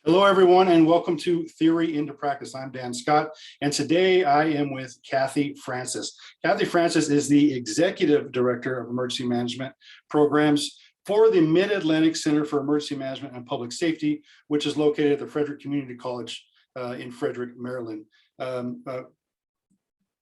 Hello, everyone, and welcome to Theory into Practice. I'm Dan Scott, and today I am with Kathy Francis. Kathy Francis is the Executive Director of Emergency Management Programs for the Mid-Atlantic Center for Emergency Management and Public Safety, which is located at the Frederick Community College in Frederick, Maryland.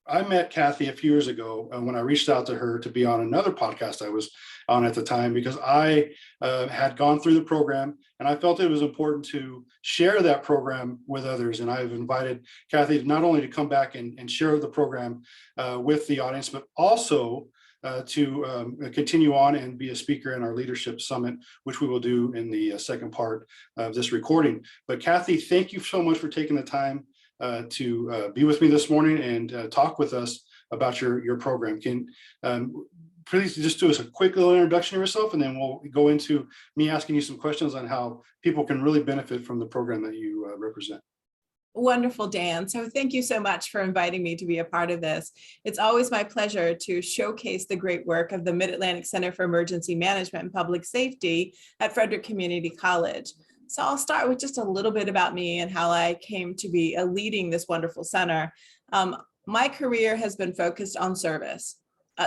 I met Kathy a few years ago when I reached out to her to be on another podcast I was on at the time, because I had gone through the program and I felt it was important to share that program with others. And I've invited Kathy not only to come back and share the program with the audience, but also to continue on and be a speaker in our leadership summit, which we will do in the second part of this recording. But Kathy, thank you so much for taking the time to be with me this morning and talk with us about your program. Can please just do us a quick little introduction of yourself, and then we'll go into me asking you some questions on how people can really benefit from the program that you represent. Wonderful, Dan. So thank you so much for inviting me to be a part of this. It's always my pleasure to showcase the great work of the Mid-Atlantic Center for Emergency Management and Public Safety at Frederick Community College. So I'll start with just a little bit about me and how I came to be leading this wonderful center. My career has been focused on service.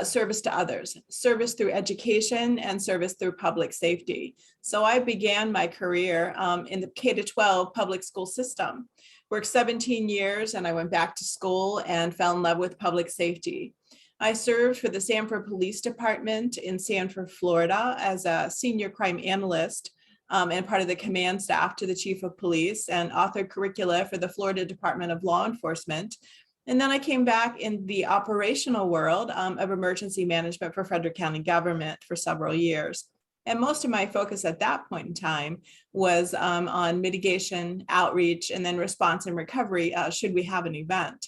Service to others, service through education, and service through public safety. So I began my career in the K-12 public school system. Worked 17 years, and I went back to school and fell in love with public safety. I served for the Sanford Police Department in Sanford, Florida as a senior crime analyst and part of the command staff to the chief of police, and authored curricula for the Florida Department of Law Enforcement. And then I came back in the operational world of emergency management for Frederick County government for several years. And most of my focus at that point in time was on mitigation, outreach, and then response and recovery should we have an event.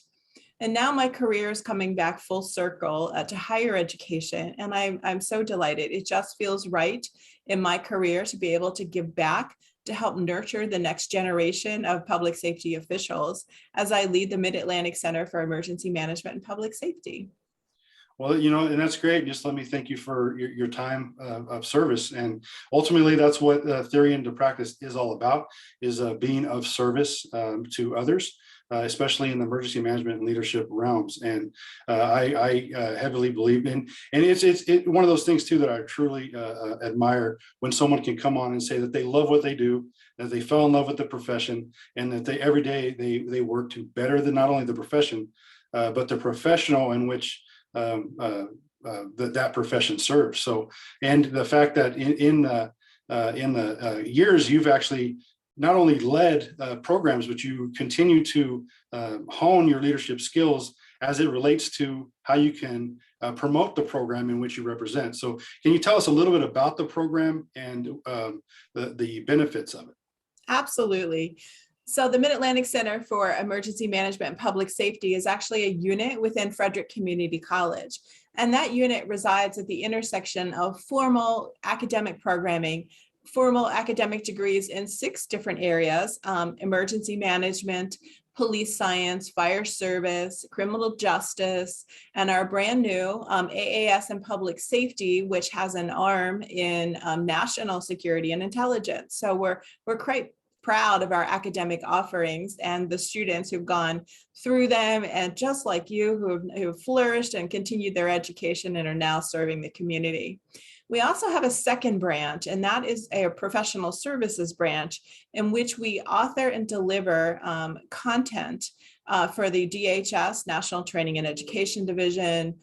And now my career is coming back full circle to higher education. And I'm so delighted. It just feels right in my career to be able to give back, to help nurture the next generation of public safety officials as I lead the Mid-Atlantic Center for Emergency Management and Public Safety. Well, and that's great. Just let me thank you for your time of service. And ultimately, that's what Theory into Practice is all about, is being of service to others, especially in the emergency management and leadership realms. And I heavily believe in, and it's one of those things too that I truly admire, when someone can come on and say that they love what they do, that they fell in love with the profession, and that they every day they work to better than not only the profession, but the professional in which that profession serves. So, and the fact that in the years you've actually not only led programs, but you continue to hone your leadership skills as it relates to how you can promote the program in which you represent. So can you tell us a little bit about the program and the benefits of it? Absolutely. So the Mid-Atlantic Center for Emergency Management and Public Safety is actually a unit within Frederick Community College. And that unit resides at the intersection of formal academic programming, formal academic degrees in 6 different areas: emergency management, police science, fire service, criminal justice, and our brand new AAS in public safety, which has an arm in national security and intelligence. So we're quite proud of our academic offerings and the students who've gone through them, and just like you, who have flourished and continued their education and are now serving the community. We also have a second branch, and that is a professional services branch in which we author and deliver content for the DHS, National Training and Education Division.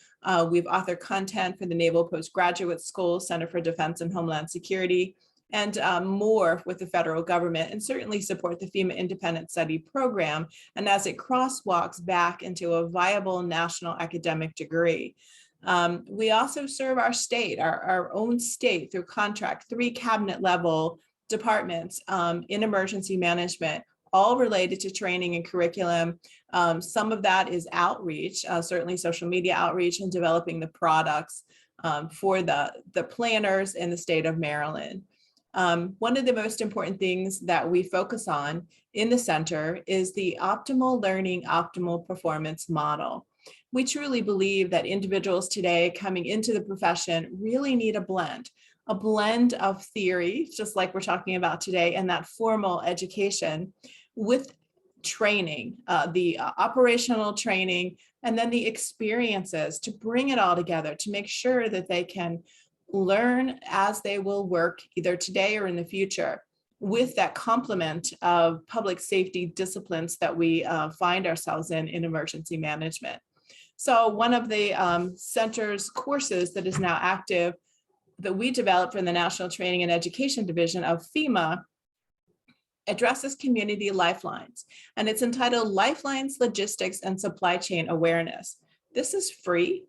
We've authored content for the Naval Postgraduate School, Center for Defense and Homeland Security, and more with the federal government, and certainly support the FEMA Independent Study Program, and as it crosswalks back into a viable national academic degree. We also serve our state, our own state, through contract, 3 cabinet level departments in emergency management, all related to training and curriculum. Some of that is outreach, certainly social media outreach, and developing the products for the planners in the state of Maryland. One of the most important things that we focus on in the center is the optimal learning, optimal performance model. We truly believe that individuals today coming into the profession really need a blend a blend of theory, just like we're talking about today, and that formal education with training, the operational training, and then the experiences to bring it all together to make sure that they can learn as they will work either today or in the future with that complement of public safety disciplines that we find ourselves in emergency management. So one of the center's courses that is now active that we developed from the National Training and Education Division of FEMA addresses community lifelines, and it's entitled Lifelines, Logistics, and Supply Chain Awareness. This is free,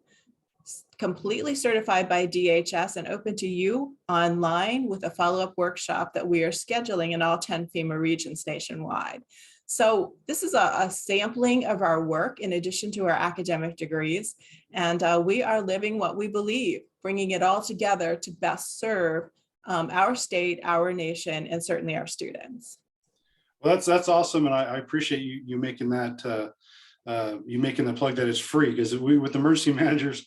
completely certified by DHS, and open to you online with a follow-up workshop that we are scheduling in all 10 FEMA regions nationwide. So this is a sampling of our work in addition to our academic degrees, and we are living what we believe, bringing it all together to best serve our state, our nation, and certainly our students. Well, that's awesome, and I appreciate you making that you making the plug that it's free, because we with emergency managers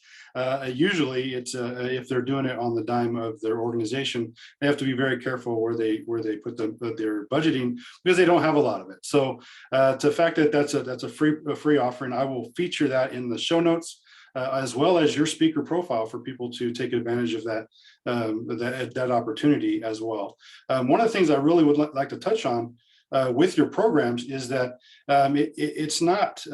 usually it's if they're doing it on the dime of their organization, they have to be very careful where they put their budgeting, because they don't have a lot of it. So the fact that that's a free offering, I will feature that in the show notes. As well as your speaker profile for people to take advantage of that opportunity as well. One of the things I really would like to touch on with your programs is that it's not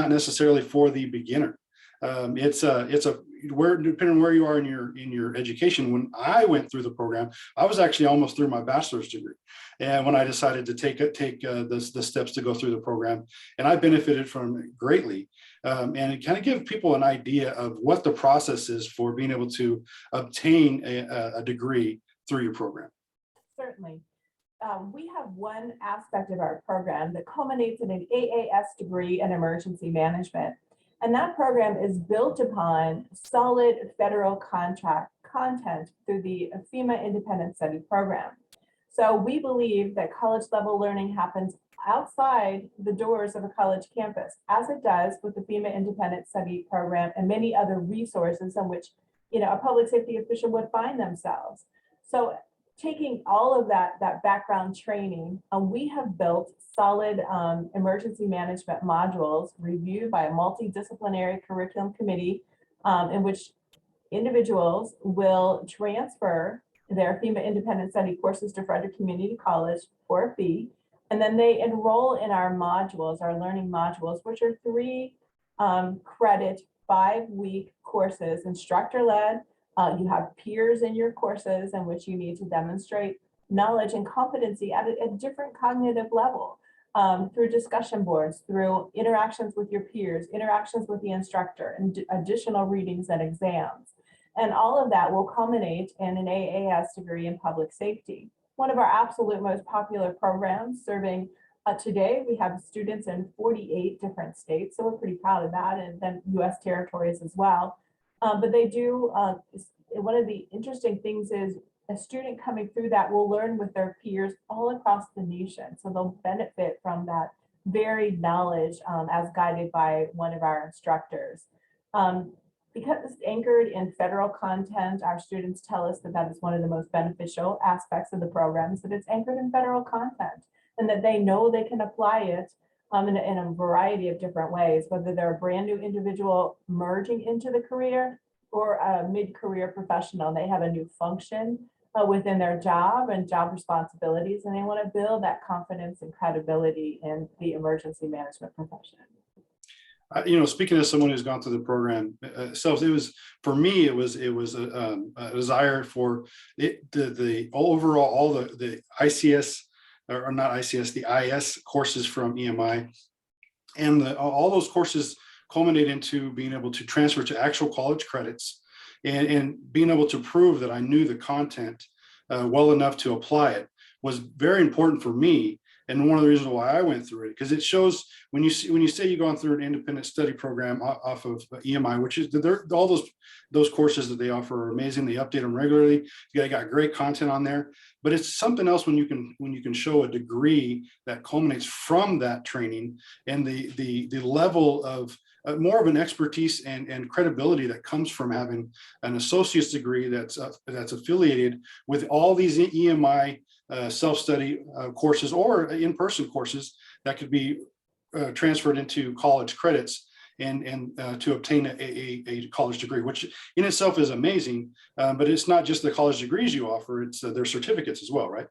necessarily for the beginner. It's depending on where you are in your education. When I went through the program, I was actually almost through my bachelor's degree, and when I decided to take the steps to go through the program, and I benefited from it greatly. And it kind of give people an idea of what the process is for being able to obtain a degree through your program. Certainly. We have one aspect of our program that culminates in an AAS degree in emergency management. And that program is built upon solid federal content through the FEMA Independent Study Program. So we believe that college level learning happens outside the doors of a college campus, as it does with the FEMA Independent Study Program and many other resources in which a public safety official would find themselves. So taking all of that background training, we have built solid emergency management modules reviewed by a multidisciplinary curriculum committee in which individuals will transfer their FEMA Independent Study courses to Frederick Community College for a fee. And then they enroll in our modules, our learning modules, which are 3 credit, 5-week courses, instructor-led. You have peers in your courses in which you need to demonstrate knowledge and competency at a different cognitive level through discussion boards, through interactions with your peers, interactions with the instructor, and additional readings and exams. And all of that will culminate in an AAS degree in public safety. One of our absolute most popular programs serving today, we have students in 48 different states, so we're pretty proud of that, and then US territories as well. But they do, one of the interesting things is a student coming through that will learn with their peers all across the nation. So they'll benefit from that varied knowledge as guided by one of our instructors. Because it's anchored in federal content, our students tell us that that is one of the most beneficial aspects of the programs, that it's anchored in federal content and that they know they can apply it in a variety of different ways, whether they're a brand new individual merging into the career or a mid-career professional. They have a new function within their job and job responsibilities, and they want to build that confidence and credibility in the emergency management profession. Speaking as someone who's gone through the program itself, it was for me. It was a desire for the overall all the ICS or not ICS, the IS courses from EMI, and all those courses culminate into being able to transfer to actual college credits and being able to prove that I knew the content well enough to apply it was very important for me. And one of the reasons why I went through it, because it shows when you say you've gone through an independent study program off of EMI, which is all those courses that they offer are amazing. They update them regularly. You got great content on there, but it's something else when you can show a degree that culminates from that training and the level of more of an expertise and credibility that comes from having an associate's degree that's affiliated with all these EMI self-study courses or in-person courses that could be transferred into college credits and to obtain a college degree, which in itself is amazing. But it's not just the college degrees you offer, it's their certificates as well, right?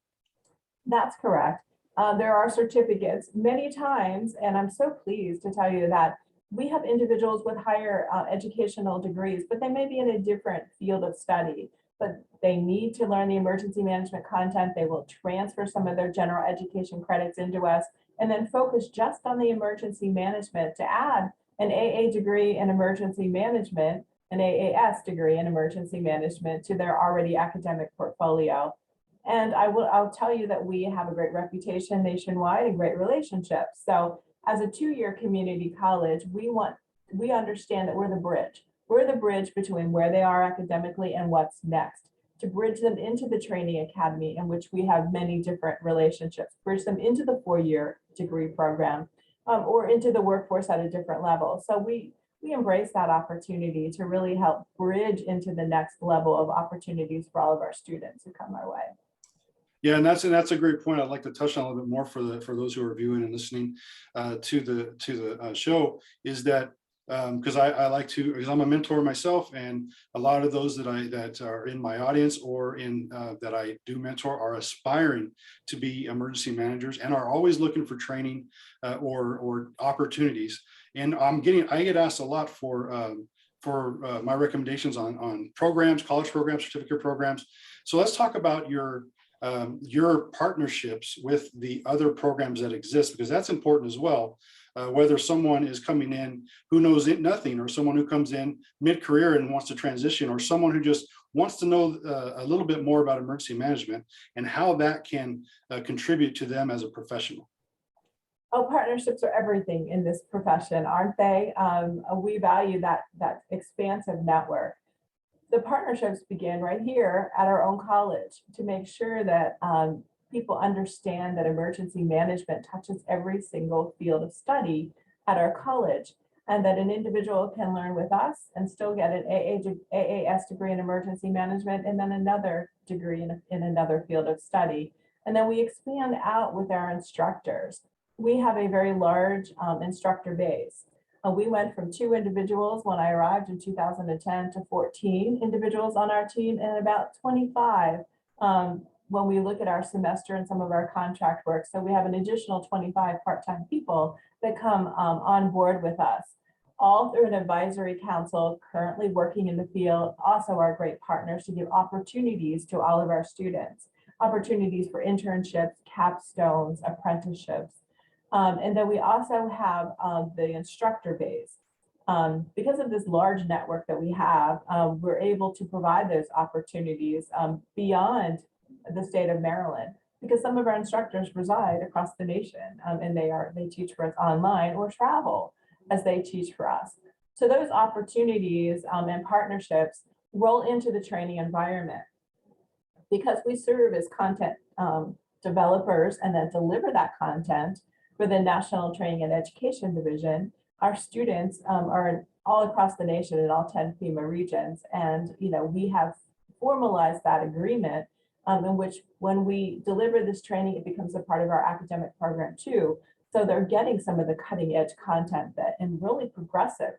That's correct. There are certificates many times, and I'm so pleased to tell you that we have individuals with higher educational degrees, but they may be in a different field of study, but they need to learn the emergency management content. They will transfer some of their general education credits into us and then focus just on the emergency management to add an AA degree in emergency management, an AAS degree in emergency management to their already academic portfolio. And I'll tell you that we have a great reputation nationwide and great relationships. So as a two-year community college, we understand that we're the bridge. We're the bridge between where they are academically and what's next, to bridge them into the training academy, in which we have many different relationships, bridge them into the four-year degree program, or into the workforce at a different level. So we embrace that opportunity to really help bridge into the next level of opportunities for all of our students who come our way. Yeah, and that's a great point. I'd like to touch on a little bit more for those who are viewing and listening to the show, is that because I like to, because I'm a mentor myself, and a lot of those that are in my audience or in that I do mentor are aspiring to be emergency managers and are always looking for training or opportunities. And I get asked a lot for my recommendations on programs, college programs, certificate programs. So let's talk about your partnerships with the other programs that exist, because that's important as well. Whether someone is coming in who knows nothing, or someone who comes in mid-career and wants to transition, or someone who just wants to know a little bit more about emergency management and how that can contribute to them as a professional. Oh, partnerships are everything in this profession, aren't they? We value that expansive network. The partnerships begin right here at our own college to make sure that people understand that emergency management touches every single field of study at our college, and that an individual can learn with us and still get an AAS degree in emergency management and then another degree in another field of study. And then we expand out with our instructors. We have a very large instructor base. We went from 2 individuals when I arrived in 2010 to 14 individuals on our team, and about 25 when we look at our semester and some of our contract work. So we have an additional 25 part-time people that come on board with us, all through an advisory council currently working in the field. Also our great partners to give opportunities to all of our students, opportunities for internships, capstones, apprenticeships. And then we also have the instructor base. Because of this large network that we have, we're able to provide those opportunities beyond the state of Maryland, because some of our instructors reside across the nation, and they teach for us online or travel as they teach for us. So those opportunities and partnerships roll into the training environment, because we serve as content developers and then deliver that content for the National Training and Education Division. Our students are all across the nation in all 10 FEMA regions. And we have formalized that agreement in which when we deliver this training, it becomes a part of our academic program too. So they're getting some of the cutting edge content and really progressive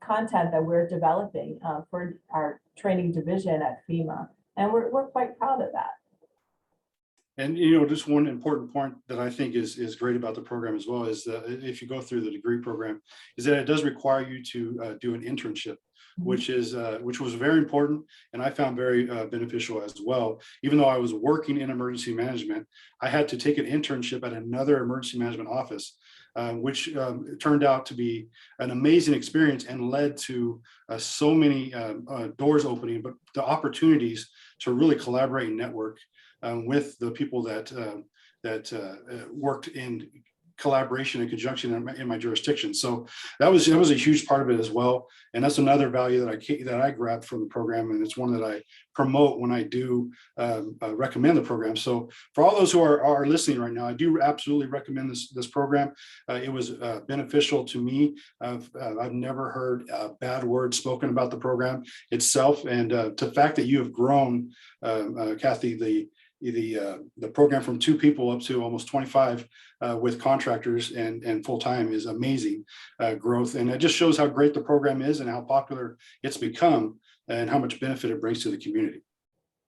content that we're developing for our training division at FEMA. And we're quite proud of that. And just one important point that I think is great about the program as well is that if you go through the degree program, is that it does require you to do an internship, which was very important, and I found very beneficial as well. Even though I was working in emergency management, I had to take an internship at another emergency management office, which turned out to be an amazing experience and led to so many doors opening, but the opportunities to really collaborate and network with the people that worked in collaboration and conjunction in my jurisdiction. So that was a huge part of it as well. And that's another value that I grabbed from the program, and it's one that I promote when I do recommend the program. So for all those who are listening right now, I do absolutely recommend this program. It was beneficial to me. I've never heard bad words spoken about the program itself, and the fact that you have grown, Kathy, the program from 2 people up to almost 25 with contractors and full-time is amazing growth. And it just shows how great the program is and how popular it's become and how much benefit it brings to the community.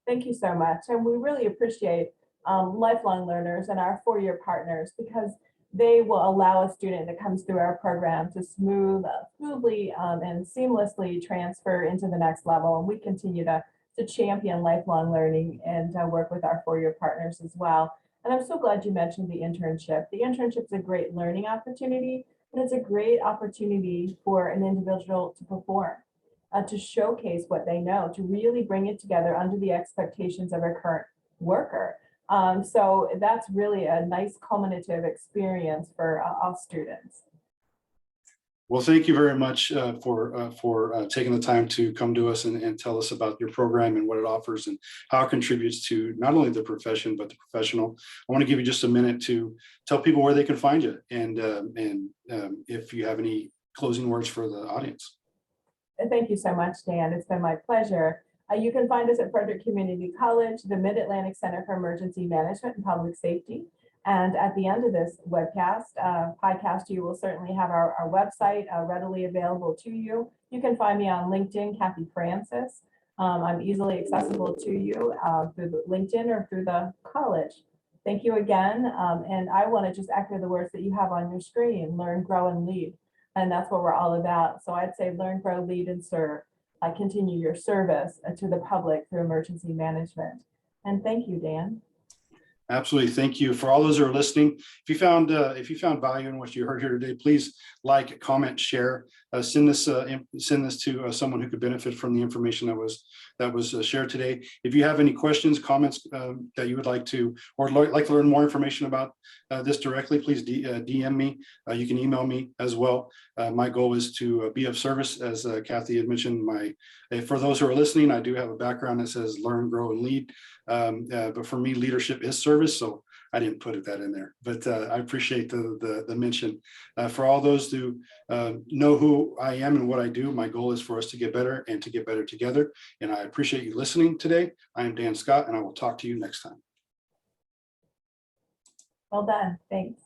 Thank you so much. And we really appreciate lifelong learners and our 4-year partners, because they will allow a student that comes through our program to smoothly and seamlessly transfer into the next level. And we continue to champion lifelong learning and work with our 4-year partners as well. And I'm so glad you mentioned the internship. The internship is a great learning opportunity, but it's a great opportunity for an individual to perform, to showcase what they know, to really bring it together under the expectations of a current worker. So that's really a nice culminative experience for all students. Well, thank you very much for taking the time to come to us and tell us about your program and what it offers and how it contributes to not only the profession, but the professional. I want to give you just a minute to tell people where they can find you and if you have any closing words for the audience. Thank you so much, Dan. It's been my pleasure. You can find us at Frederick Community College, the Mid-Atlantic Center for Emergency Management and Public Safety. And at the end of this podcast, you will certainly have our website readily available to you. You can find me on LinkedIn, Kathy Francis. I'm easily accessible to you through the LinkedIn or through the college. Thank you again. And I want to just echo the words that you have on your screen: learn, grow, and lead. And that's what we're all about. So I'd say learn, grow, lead, and serve. Continue your service to the public through emergency management. And thank you, Dan. Absolutely. Thank you. For all those who are listening, if you found value in what you heard here today, please like, comment, share, send this to someone who could benefit from the information that was shared today. If you have any questions, comments that you would like to, or like to learn more information about this directly, please DM me. You can email me as well. My goal is to be of service, as Kathy had mentioned. For those who are listening, I do have a background that says learn, grow, and lead. But for me, leadership is service, so I didn't put that in there. But I appreciate the mention. For all those who know who I am and what I do, my goal is for us to get better and to get better together. And I appreciate you listening today. I am Dan Scott, and I will talk to you next time. Well done. Thanks.